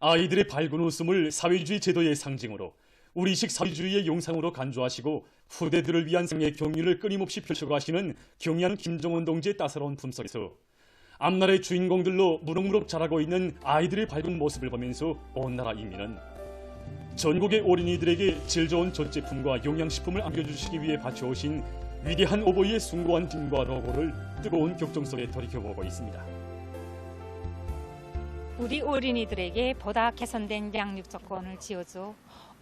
아이들의 밝은 웃음을 사회주의 제도의 상징으로 우리식 사회주의의 용상으로 간주하시고 후대들을 위한 생의 경륜을 끊임없이 펼쳐가시는 경의한 김정은 동지의 따사로운 품속에서 앞날의 주인공들로 무럭무럭 자라고 있는 아이들의 밝은 모습을 보면서 온 나라 인민은 전국의 어린이들에게 질 좋은 젖제품과 영양식품을 안겨주시기 위해 바쳐오신 위대한 오보이의 숭고한 힘과 노고를 뜨거운 격정 속에 돌이켜보고 있습니다. 우리 어린이들에게 보다 개선된 양육 조건을 지어줘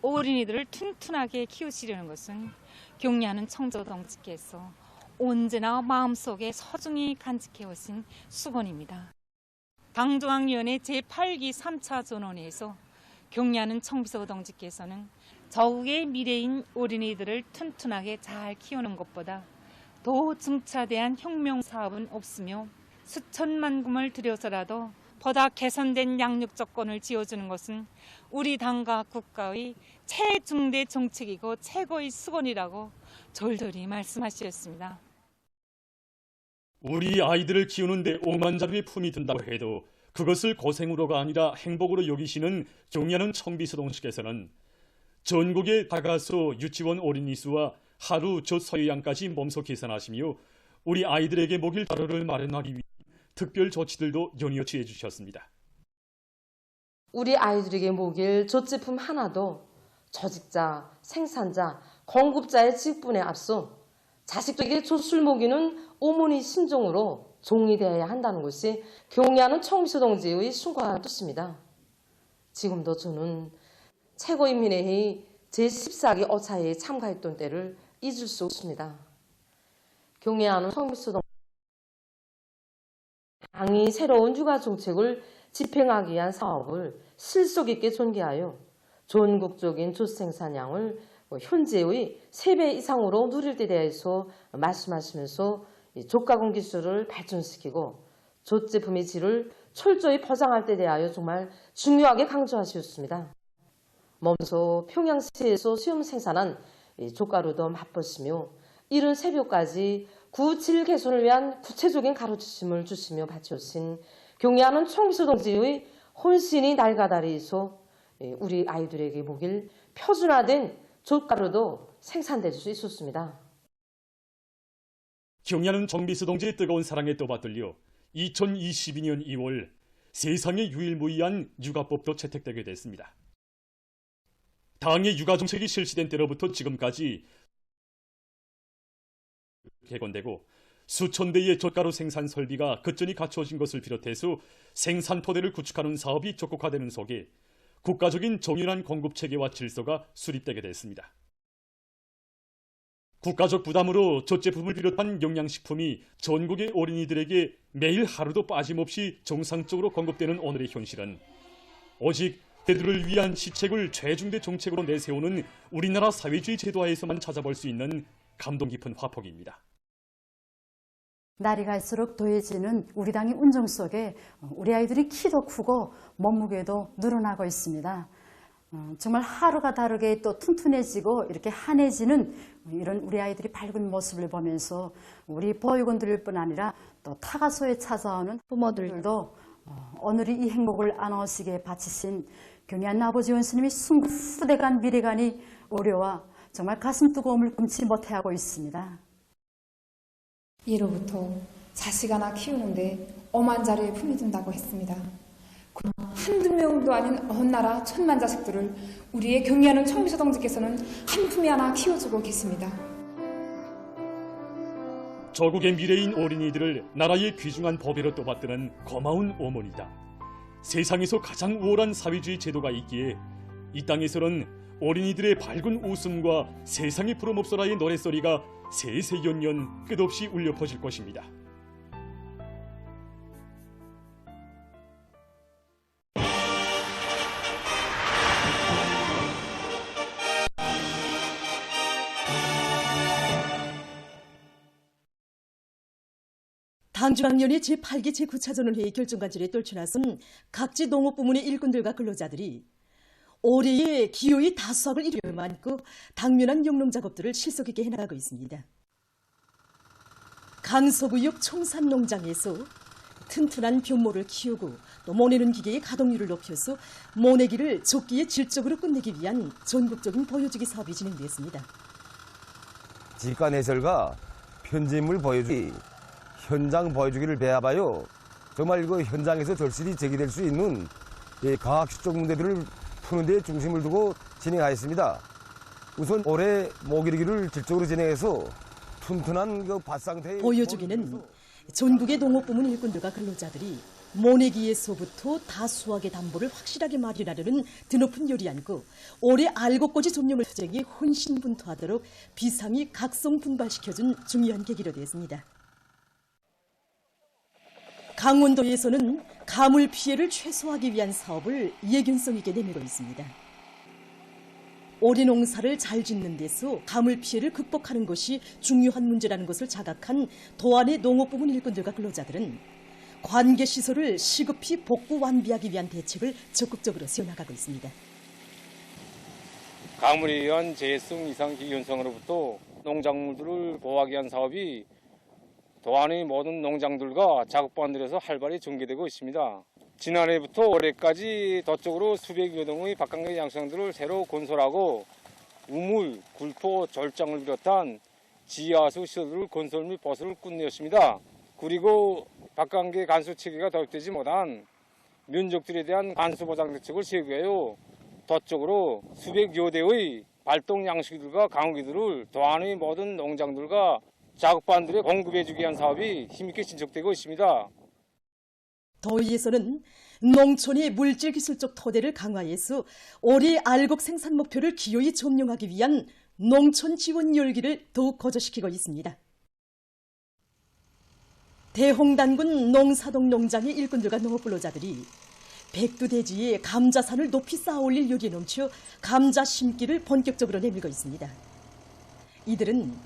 어린이들을 튼튼하게 키우시려는 것은 경리하는 청조동지께서 언제나 마음속에 소중히 간직해 오신 수건입니다. 당중앙위원회 제8기 3차 전원회에서 경리하는 청비서 동지께서는 저국의 미래인 어린이들을 튼튼하게 잘 키우는 것보다 더 중차대한 혁명 사업은 없으며 수천만 금을 들여서라도 보다 개선된 양육 조건을 지어주는 것은 우리 당과 국가의 최중대 정책이고 최고의 수건이라고 절절히 말씀하셨습니다. 우리 아이들을 키우는데 억만자루의 품이 든다고 해도 그것을 고생으로가 아니라 행복으로 여기시는 경리하는 청비서동씨께서는 전국의 다가수 유치원 어린이 수와 하루 젖 소요량까지 몸소 계산하시며 우리 아이들에게 먹일 자료를 마련하기 위해 특별 조치들도 연이어 취해 주셨습니다. 우리 아이들에게 먹일 젖제품 하나도 조직자, 생산자, 공급자의 직분에 앞서 자식들에게 젖술 먹이는 어머니 심정으로 종이되어야 한다는 것이 경리하는 청비서 동지의 숭고한 뜻입니다. 지금도 저는 최고인민회의 제14기 오차회에 참가했던 때를 잊을 수 없습니다. 경리하는 청비서 동지 당이 새로운 육아 정책을 집행하기 위한 사업을 실속 있게 전개하여 전국적인 젖 생산량을 현재의 3배 이상으로 누릴 데 대해서 말씀하시면서 젖가공 기술을 발전시키고 젖 제품의 질을 철저히 보장할 데 대하여 정말 중요하게 강조하셨습니다. 먼저 평양시에서 시험 생산한 젖가루도 맛보시며 이른 새벽까지 질 개선을 위한 구체적인 가르침을 주시며 바쳐오신 경리하는 청비서 동지의 혼신이 날가다리에서 우리 아이들에게 먹일 표준화된 젖가루도 생산될 수 있었습니다. 경리하는 청비서 동지의 뜨거운 사랑에 또 받들려 2022년 2월 세상에 유일무이한 육아법도 채택되게 됐습니다. 당의 육아정책이 실시된 때로부터 지금까지 개건되고 수천 대의 젖가루 생산 설비가 끝전이 갖춰진 것을 비롯해서 생산토대를 구축하는 사업이 적극화되는 속에 국가적인 정연한 공급체계와 질서가 수립되게 됐습니다. 국가적 부담으로 젖제품을 비롯한 영양식품이 전국의 어린이들에게 매일 하루도 빠짐없이 정상적으로 공급되는 오늘의 현실은 오직 그들을 위한 시책을 최중대 정책으로 내세우는 우리나라 사회주의 제도하에서만 찾아볼 수 있는 감동 깊은 화폭입니다. 날이 갈수록 더해지는 우리 당의 운정 속에 우리 아이들이 키도 크고 몸무게도 늘어나고 있습니다. 정말 하루가 다르게 또 튼튼해지고 이렇게 환해지는 이런 우리 아이들이 밝은 모습을 보면서 우리 보육원들뿐 아니라 또 타가소에 찾아오는 부모들도 오늘이 이 행복을 안아오시기에 바치신 경의한 아버지 원수님이 후대간 미래간이 어려워 정말 가슴 뜨거움을 금치 못해하고 있습니다. 예로부터 자식 하나 키우는데 엄한 자리에 품이 든다고 했습니다. 한두 명도 아닌 언 나라 천만 자식들을 우리의 경리하는 청비서 동지께서는 한 품에 하나 키워주고 계십니다. 조국의 미래인 어린이들을 나라의 귀중한 보배로 떠받드는 고마운 어머니다. 세상에서 가장 우월한 사회주의 제도가 있기에 이 땅에서는 어린이들의 밝은 웃음과 세상의 부름없어라의 노랫소리가 세세연년 끝없이 울려 퍼질 것입니다. 당중앙위원회 제8기 제9차 전원회의 결정관절에 떨쳐나선 각지 농업부문의 일꾼들과 근로자들이 올해의 기호의 다수확을 이루어만 있고 당면한 영농작업들을 실속 있게 해나가고 있습니다. 강서구역 청산농장에서 튼튼한 벼모를 키우고 또 모내는 기계의 가동률을 높여서 모내기를 조기에 질적으로 끝내기 위한 전국적인 보여주기 사업이 진행되었습니다. 직관 해설과 편집물 보여주기, 현장 보여주기를 배합하여 정말 그 현장에서 절실히 제기될 수 있는 과학 실적 문제들을 푸는 데 중심을 두고 진행하였습니다. 우선 올해 모기르기를 질적으로 진행해서 튼튼한 그 밭 상태의 보여주기는 전국의 농업부문 일꾼들과 근로자들이 모내기에서부터 다수학의 담보를 확실하게 마련하려는 드높은 열이 안고 올해 알곡꽂이 점령을 투쟁이 혼신분투하도록 비상이 각성 분발시켜준 중요한 계기로 되었습니다. 강원도에서는 가물 피해를 최소화하기 위한 사업을 예견성 있게 내밀고 있습니다. 올해 농사를 잘 짓는 데서 가물 피해를 극복하는 것이 중요한 문제라는 것을 자각한 도안의 농업부문 일꾼들과 근로자들은 관계시설을 시급히 복구 완비하기 위한 대책을 적극적으로 세워나가고 있습니다. 가물에 의한 재해성 이상 기현상으로부터 농작물들을 보호하기 위한 사업이 도안의 모든 농장들과 작업반들에서 활발히 전개되고 있습니다. 지난해부터 올해까지 덧쪽으로 수백여 동의 박강계 양성들을 새로 건설하고 우물, 굴포, 절장을 비롯한 지하수 시설을 건설 및 보수를 끝내었습니다. 그리고 박강계 간수 체계가 도입되지 못한 면적들에 대한 간수 보장 대책을 세우고요. 덧쪽으로 수백여 대의 발동 양식들과 강우기들을 도안의 모든 농장들과 작업반들에 공급해주기 위한 사업이 힘있게 진척되고 있습니다. 더위에서는 농촌의 물질기술적 토대를 강화해서 올해 알곡 생산 목표를 기어이 점령하기 위한 농촌 지원 열기를 더욱 거저시키고 있습니다. 대홍단군 농사동 농장의 일꾼들과 농업근로자들이 백두대지에 감자산을 높이 쌓아올릴 열이 넘쳐 감자 심기를 본격적으로 내밀고 있습니다. 이들은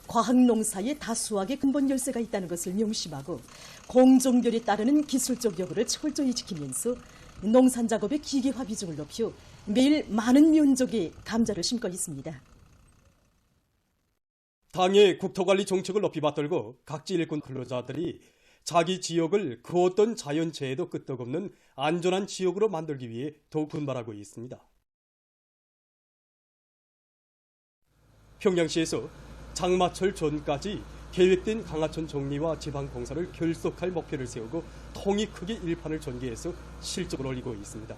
과학농사의 다수학의 근본 열쇠가 있다는 것을 명심하고 공정결에 따르는 기술적 여부를 철저히 지키면서 농산작업의 기계화 비중을 높여 매일 많은 면적의 감자를 심고 있습니다. 당의 국토관리 정책을 높이 받들고 각지 일꾼 근로자들이 자기 지역을 그 어떤 자연재해도 끄떡없는 안전한 지역으로 만들기 위해 더욱 분발하고 있습니다. 평양시에서 장마철 전까지 계획된 강하천 정리와 지방공사를 결속할 목표를 세우고 통이 크게 일판을 전개해서 실적을 올리고 있습니다.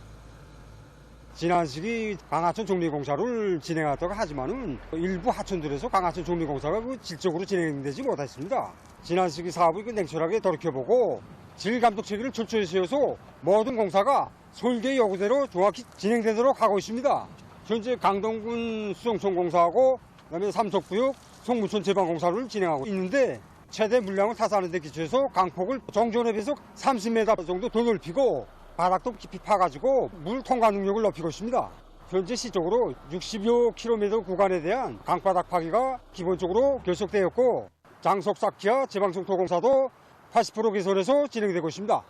지난 시기 강하천 정리공사를 진행하다가 하지만은 일부 하천들에서 강하천 정리공사가 질적으로 진행되지 못했습니다. 지난 시기 사업을 냉철하게 돌이켜보고 질감독 체계를 철저히 세워서 모든 공사가 설계 요구대로 정확히 진행되도록 하고 있습니다. 현재 강동군 수성촌공사하고 그다음에 삼석구역 송무촌 제방공사를 진행하고 있는데 최대 물량을 타산하는 데 기초해서 강폭을 정전에 비해서 30m 정도 더 넓히고 바닥도 깊이 파가지고 물 통과 능력을 높이고 있습니다. 현재 시적으로 60여 킬로미터 구간에 대한 강바닥 파기가 기본적으로 결속되었고 장속 쌓기와 제방송토공사도 80% 개선해서 진행되고 있습니다.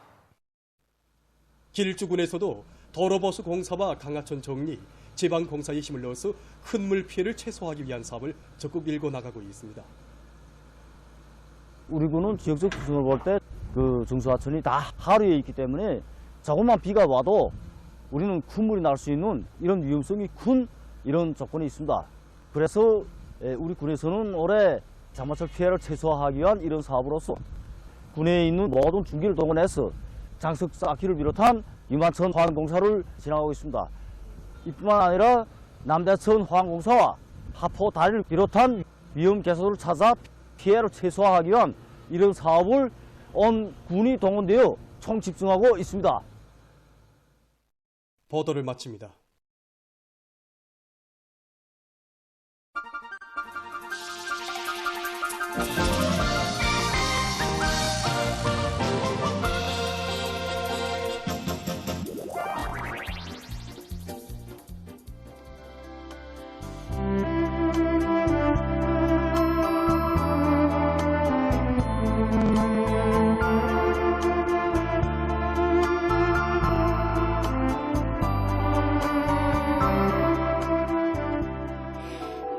길주군에서도 도로보수 공사와 강하천 정리, 제방공사에 힘을 넣어서 큰 물 피해를 최소화하기 위한 사업을 적극 밀고 나가고 있습니다. 우리 군은 지역적 기준을 볼 때 그 정수하천이 다 하류에 있기 때문에 조금만 비가 와도 우리는 큰 물이 날 수 있는 이런 위험성이 큰 이런 조건이 있습니다. 그래서 우리 군에서는 올해 장마철 피해를 최소화하기 위한 이런 사업으로서 군에 있는 모든 중기를 동원해서 장석 쌓기를 비롯한 유만천 화환공사를 진행하고 있습니다. 이뿐만 아니라 남대천 화환공사와 하포 다리를 비롯한 위험 개소를 찾아 피해를 최소화하기 위한 이런 사업을 온 군이 동원되어 총 집중하고 있습니다. 보도를 마칩니다.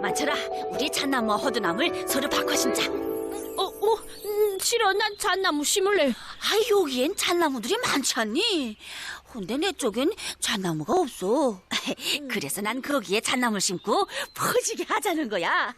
마철아, 우리 잣나무 허드나물 서로 바꿔 신자. 싫어. 난 잣나무 심을래. 여기엔 잣나무들이 많지 않니? 근데 내 쪽엔 잣나무가 없어. 그래서 난 거기에 잣나무를 심고 퍼지게 하자는 거야.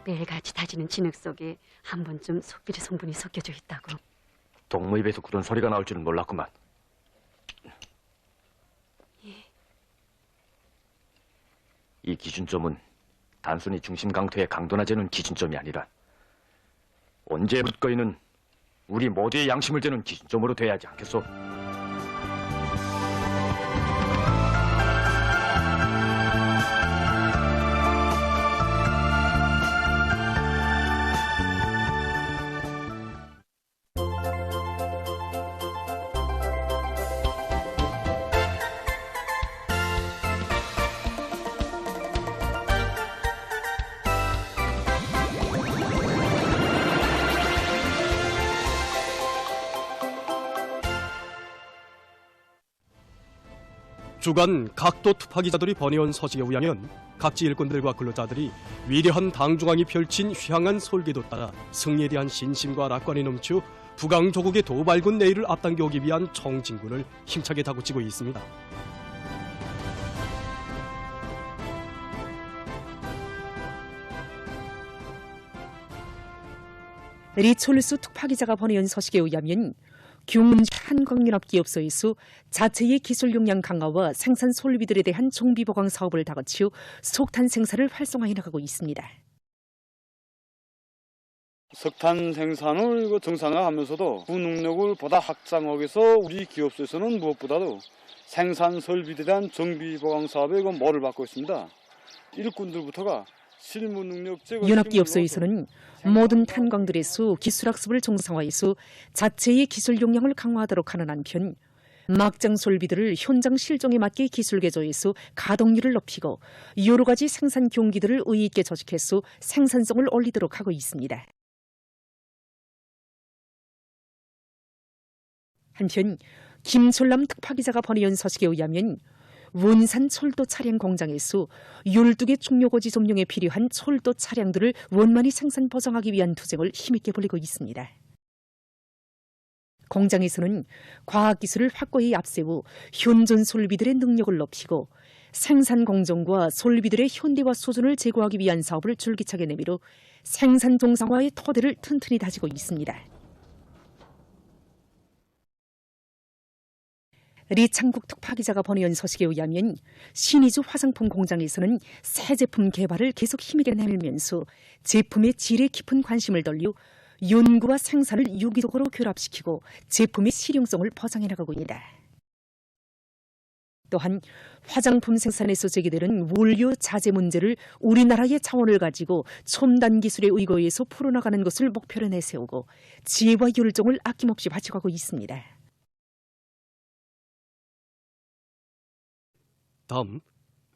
매일같이 다지는 진흙 속에 한 번쯤 속비리 성분이 섞여져 있다고. 동무 입에서 그런 소리가 나올 줄은 몰랐구만. 예. 이 기준점은 단순히 중심 강토의 강도나 재는 기준점이 아니라 언제부터는 우리 모두의 양심을 재는 기준점으로 돼야 하지 않겠소? 주간 각도 투파기자들이 번해온 소식에 의하면 각지 일꾼들과 근로자들이 위대한 당중앙이 펼친 휘황한 설계도 따라 승리에 대한 신심과 낙관이 넘쳐 북왕조국의 도발군 내일을 앞당겨오기 위한 총진군을 힘차게 다구치고 있습니다. 리촐수 특파기자가 보내온 소식에 의하면 경운주 한광연합기업소에서 자체의 기술 역량 강화와 생산 설비들에 대한 정비 보강 사업을 다거치어 석탄 생산을 활성화해 나가고 있습니다. 석탄 생산을 정상화하면서도 그 능력을 보다 확장하기 위해서 우리 기업소에서는 무엇보다도 생산 설비에 대한 정비 보강 사업에 모를 받고 있습니다. 일꾼들부터가 실무 능력 제거. 연합기업소에서는 모든 탄광들에서 기술학습을 정상화해서 자체의 기술 역량을 강화하도록 하는 한편 막장 설비들을 현장 실종에 맞게 기술 개조해서 가동률을 높이고 여러 가지 생산 경기들을 의의 있게 조직해서 생산성을 올리도록 하고 있습니다. 한편 김철남 특파기자가 보내온 소식에 의하면 원산 철도 차량 공장에서 12개 중요고지 점령에 필요한 철도 차량들을 원만히 생산 보장하기 위한 투쟁을 힘있게 벌이고 있습니다. 공장에서는 과학기술을 확고히 앞세워 현존 설비들의 능력을 높이고 생산 공정과 설비들의 현대화 수준을 제고하기 위한 사업을 줄기차게 내밀어 생산 정상화의 토대를 튼튼히 다지고 있습니다. 리창국 특파기자가 보내온 소식에 의하면 신의주 화장품 공장에서는 새 제품 개발을 계속 힘있게 내밀면서 제품의 질에 깊은 관심을 돌려 연구와 생산을 유기적으로 결합시키고 제품의 실용성을 보장해 나가고 있다. 또한 화장품 생산에서 제기되는 원료 자재 문제를 우리나라의 자원을 가지고 첨단 기술에 의거해서 풀어나가는 것을 목표로 내세우고 지혜와 열정을 아낌없이 바쳐가고 있습니다. 다음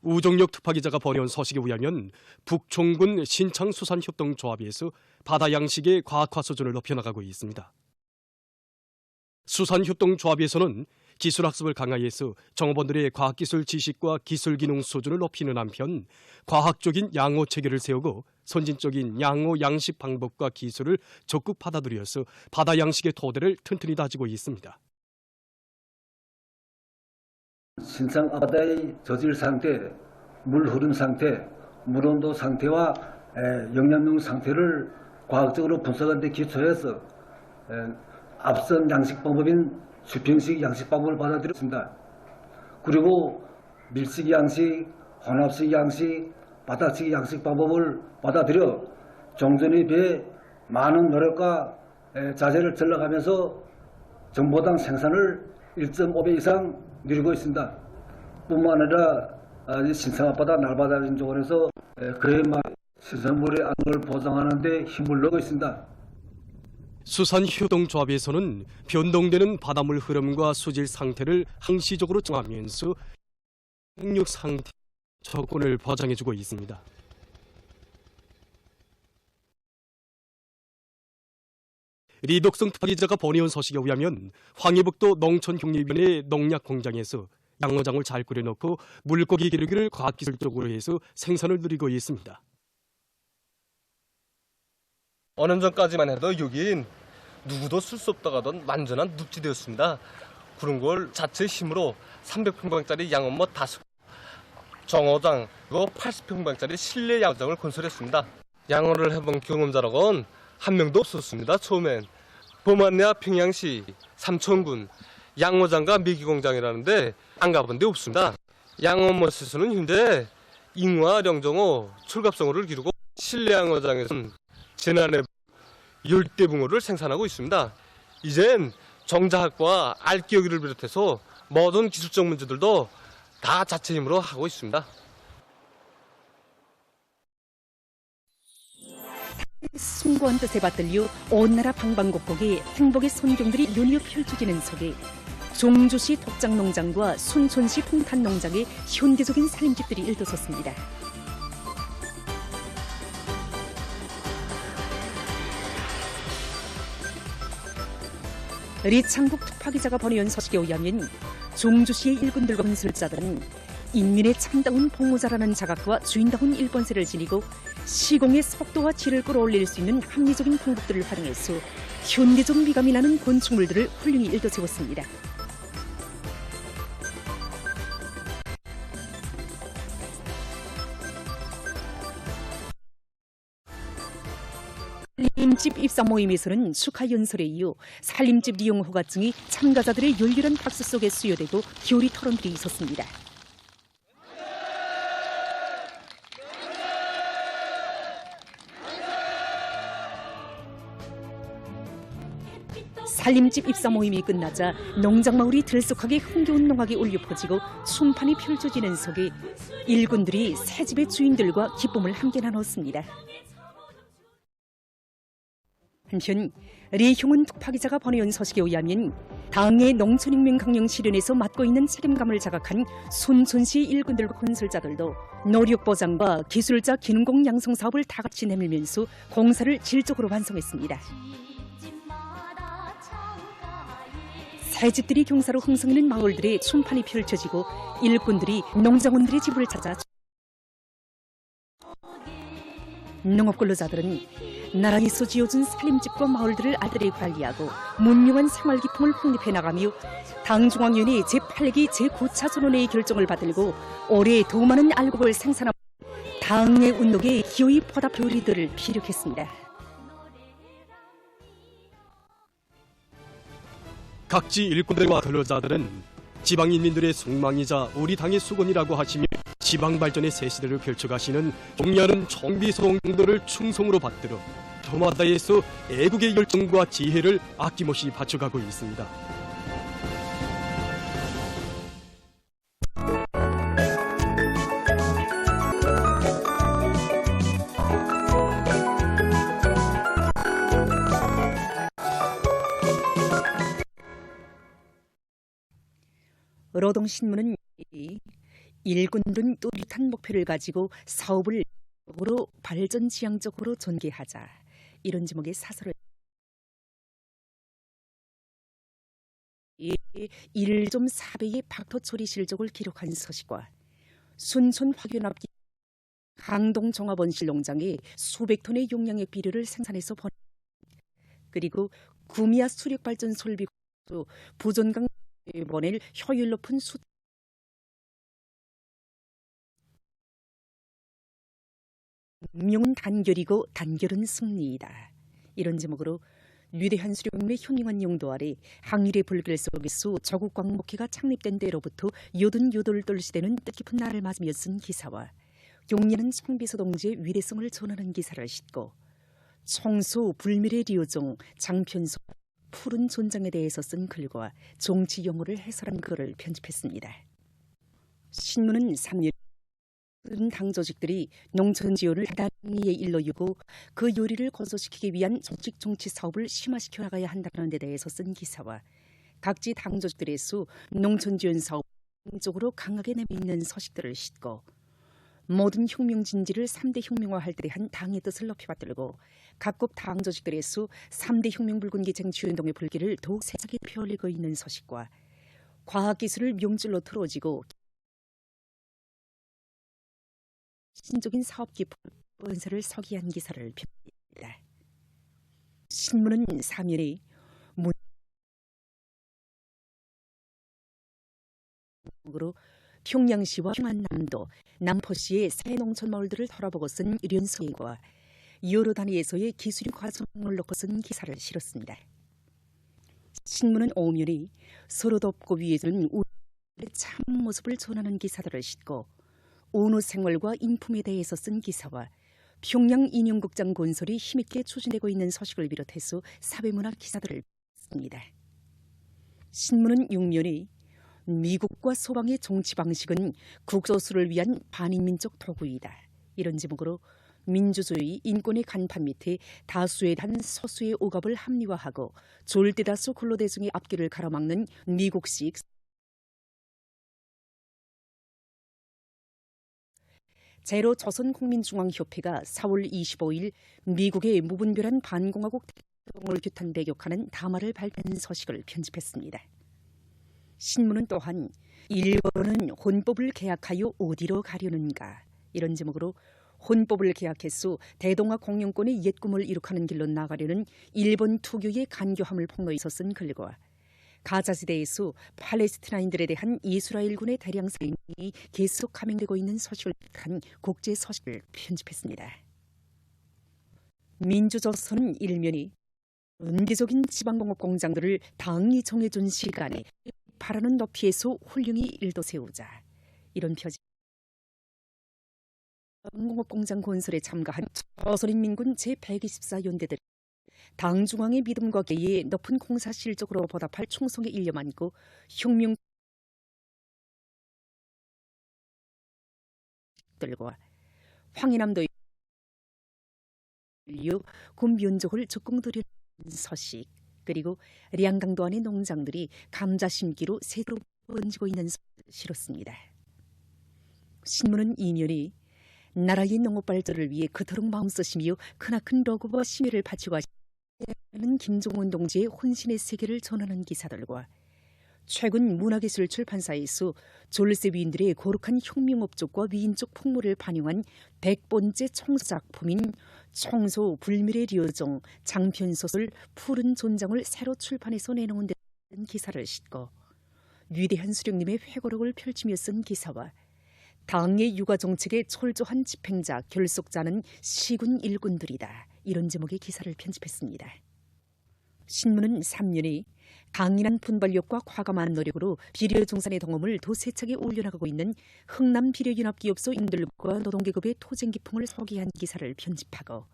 우정력 특파기자가 보내온 소식에 의하면 북총군 신창수산협동조합에서 바다 양식의 과학화 수준을 높여나가고 있습니다. 수산협동조합에서는 기술학습을 강화해서 정업원들의 과학기술 지식과 기술기능 수준을 높이는 한편 과학적인 양호 체계를 세우고 선진적인 양호 양식 방법과 기술을 적극 받아들여서 바다 양식의 토대를 튼튼히 다지고 있습니다. 신상 앞바다의 저질 상태, 물 흐름 상태, 물 온도 상태와 영양용 상태를 과학적으로 분석한 데 기초해서 앞선 양식 방법인 수평식 양식 방법을 받아들였습니다. 그리고 밀식 양식, 혼합식 양식, 바닥식 양식 방법을 받아들여 종전에 비해 많은 노력과 자재를 절약하면서 정보당 생산을 1.5배 이상 누리고 있습니다. 뿐만 아니라 신생 앞바다, 날바다 인조원에서 그에 맞 신선물의 안정을 보장하는 데 힘을 넣고 있습니다. 수산휴동조합에서는 변동되는 바닷물 흐름과 수질 상태를 항시적으로 정하면서 생육 상태 조건을 보장해주고 있습니다. 리덕성 특파기자가 보내온 소식에 의하면 황해북도 농촌격리위원회 농약공장에서 양어장을 잘 끓여놓고 물고기 기르기를 과학기술적으로 해서 생산을 누리고 있습니다. 어느 전까지만 해도 여긴 누구도 쓸 수 없다고 하던 완전한 늪지대였습니다. 그런 걸 자체의 힘으로 300평방짜리 양어머 5, 정어장, 그리고 80평방짜리 실내 양어장을 건설했습니다. 양어를 해본 경험자라고는 한 명도 없었습니다. 처음엔 범안리아 평양시 삼천군 양어장과 미기공장이라는데 안 가본 데 없습니다. 양어머스에서는 현재 잉어와 령정어, 철갑성어를 기르고 실내 양어장에서는 지난해 열대붕어를 생산하고 있습니다. 이젠 정자학과 알기여기를 비롯해서 모든 기술적 문제들도 다 자체 힘으로 하고 있습니다. 숭고한 뜻에 받들려 온 나라 방방곡곡에 행복의 선경들이 연이어 펼쳐지는 속에 종주시 독장농장과 순천시 풍탄농장에 현대적인 살림집들이 일도섰습니다. 리창국 특파기자가 보내온 소식에 의하면 종주시의 일꾼들과 건설자들은 인민의 참다운 봉우자라는 자각과 주인다운 일본세를 지니고 시공의 속도와 질을 끌어올릴 수 있는 합리적인 방법들을 활용해서 현대적 미감이 나는 건축물들을 훌륭히 일궈세웠습니다. 살림집 입사 모임에서는 축하 연설에 이어 살림집 이용 허가증이 참가자들의 열렬한 박수 속에 수여되고 교리 토론들이 있었습니다. 살림집 입사 모임이 끝나자 농장마을이 들쑥하게 흥겨운 농악이 울려 퍼지고 춤판이 펼쳐지는 속에 일꾼들이 새 집의 주인들과 기쁨을 함께 나눴습니다. 한편 리형은 특파기자가 보내온 소식에 의하면 당의 농촌익명 강령 실현에서 맡고 있는 책임감을 자각한 순천시 일꾼들과 건설자들도 노력보장과 기술자 기능공 양성 사업을 다 같이 내밀면서 공사를 질적으로 완성했습니다. 새 집들이 경사로 흥성이는 마을들의 춤판이 펼쳐지고 일꾼들이 농장원들의 집을 찾아 농업근로자들은 나라에서 지어준 살림집과 마을들을 알뜰히 관리하고 문명한 생활기풍을 확립해 나가며 당중앙위원회 제8기 제9차 전원회의 결정을 받들고 올해 더 많은 알곡을 생산하고 당의 운동에 기어이 보답 요리들을 피력했습니다. 각지 일꾼들과 근로자들은 지방인민들의 속망이자 우리 당의 수건이라고 하시며 지방 발전의 새 시대를 펼쳐가시는 존경하는 총비소동들을 충성으로 받들어 저마다에서 애국의 열정과 지혜를 아낌없이 바쳐가고 있습니다. 노동신문은 일꾼들은 뚜렷한 목표를 가지고 사업을 발전지향적으로 전개하자 이런 제목의 사설을 1.4배의 박토 처리 실적을 기록한 소식과 순천 화교납기 강동 종합원실 농장에 수백 톤의 용량의 비료를 생산해서 그리고 구미아 수력발전 설비 부전강 보낼 효율 높은 수 운명은 단결이고 단결은 승리이다. 이런 제목으로 위대한 수령님의 현명한 용도 아래 항일의 불길 속에서 저국 광목회가 창립된 때로부터 요든요돌돌 시대는 뜻깊은 날을 맞으며 쓴 기사와 용리는 청비서 동지의 위대성을 전하는 기사를 싣고 청소 불멸의 리오종 장편소 푸른 존장에 대해서 쓴 글과 정치 용어를 해설한 글을 편집했습니다. 신문은 3년 당조직들이 농촌 지원을 단위의 일로 유고 그 요리를 건설시키기 위한 조직 정치 사업을 심화시켜 나가야 한다는 데 대해서 쓴 기사와 각지 당조직들에서 농촌 지원 사업 쪽으로 강하게 내미는 서식들을 싣고 모든 혁명 진지를 3대 혁명화할 때 대한 당의 뜻을 높이 받들고 각국 당조직들에서 3대 혁명 붉은기 쟁취운동의 불길을 더욱 세차게 펴올리고 있는 서식과 과학기술을 명줄로 틀어지고 신적인 사업 기본서를 서기한 기사를 펴니다. 신문은 사면에 문으로 평양시와 평안남도, 남포시의 새 농촌 마을들을 돌아보고 쓴 련성과 여러 단위에서의 기술의 과정을 놓고 쓴 기사를 실었습니다. 신문은 오면이 서로 덮고 위에서는 우리의 참 모습을 전하는 기사들을 싣고 온우 생활과 인품에 대해서 쓴 기사와 평양 인형극장 건설이 힘있게 추진되고 있는 소식을 비롯해서 사회문화 기사들을 씁니다. 신문은 6면이 미국과 소방의 정치 방식은 국소수를 위한 반인민족 도구이다. 이런 제목으로 민주주의 인권의 간판 밑에 다수에 대한 소수의 억압을 합리화하고 절대다수 근로대중의 앞길을 가로막는 미국식 제로 조선국민중앙협회가 4월 25일 미국의 무분별한 반공화국 대통령을 규탄 배격하는 담화를 발표한 소식을 편집했습니다. 신문은 또한 일본은 헌법을 개혁하여 어디로 가려는가 이런 제목으로 헌법을 개혁해서 대동아 공영권의 옛 꿈을 이룩하는 길로 나가려는 일본 투교의 간교함을 폭로해서 쓴 글과 가자지대에서 팔레스티나인들에 대한 이스라엘군의 대량 살인이 계속 감행되고 있는 소식을 한 국제 소식을 편집했습니다. 민주조선은 일면이 은기적인 지방공업 공장들을 당이 정해준 시간에 바라는 높이에서 훌륭히 일도 세우자 이런 표지 공업공장 건설에 참가한 조선인민군 제124연대들 당 중앙의 믿음과 계의 높은 공사 실적으로 보답할 충성에 일념 안고 혁명 들과 황해남도 군 면적을 적공 들이는 소식 그리고 량강도 안의 농장들이 감자 심기로 새로 번지고 있는 소식을 실었습니다. 신문은 이면이 나라의 농업 발전을 위해 그토록 마음 쓰시며 크나큰 러그와 심혈을 바치고 하시는 김종원 동지의 혼신의 세계를 전하는 기사들과 최근 문화기술 출판사에서 졸세 위인들의 거룩한 혁명업적과 위인적 풍모를 반영한 100번째 청소작품인 청소 불멸의 리오종 장편소설 푸른 존장을 새로 출판해서 내놓은 데 기사를 싣고 위대한 수령님의 회고록을 펼치며 쓴 기사와 당의 육아정책에 철저한 집행자, 결속자는 시군 일꾼들이다. 이런 제목의 기사를 편집했습니다. 신문은 3년이 강인한 분발력과 과감한 노력으로 비료종산의 동험을 더 세차게 올려나가고 있는 흥남 비료연합기업소 인들과 노동계급의 토쟁기풍을 소개한 기사를 편집하고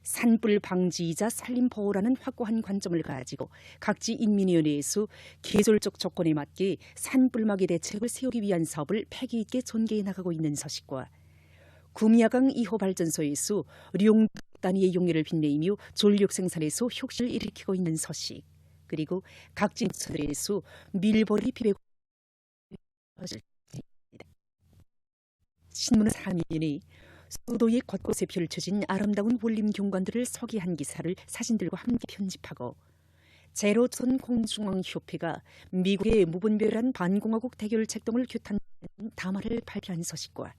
산불 방지이자 산림보호라는 확고한 관점을 가지고 각지 인민위원회에서 계절적 조건에 맞게 산불막이 대책을 세우기 위한 사업을 패기 있게 전개해 나가고 있는 소식과 구미야강 2호 발전소에서 룡 단위의 용해를 빛내이며 전력 생산에서 혁신을 일으키고 있는 소식 그리고 각지 인처들에서 밀보리 비배고 신문은 3년이 수도의 곳곳에 펼쳐진 아름다운 원림 경관들을 소개한 기사를 사진들과 함께 편집하고 제로선 공중앙협회가 미국의 무분별한 반공화국 대결 책동을 규탄 담화를 발표한 소식과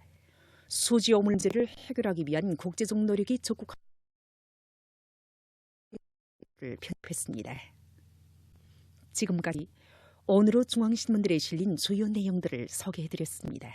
수지어 문제를 해결하기 위한 국제적 노력이 적극 편집했습니다. 지금까지 오늘의 중앙신문들에 실린 주요 내용들을 소개해드렸습니다.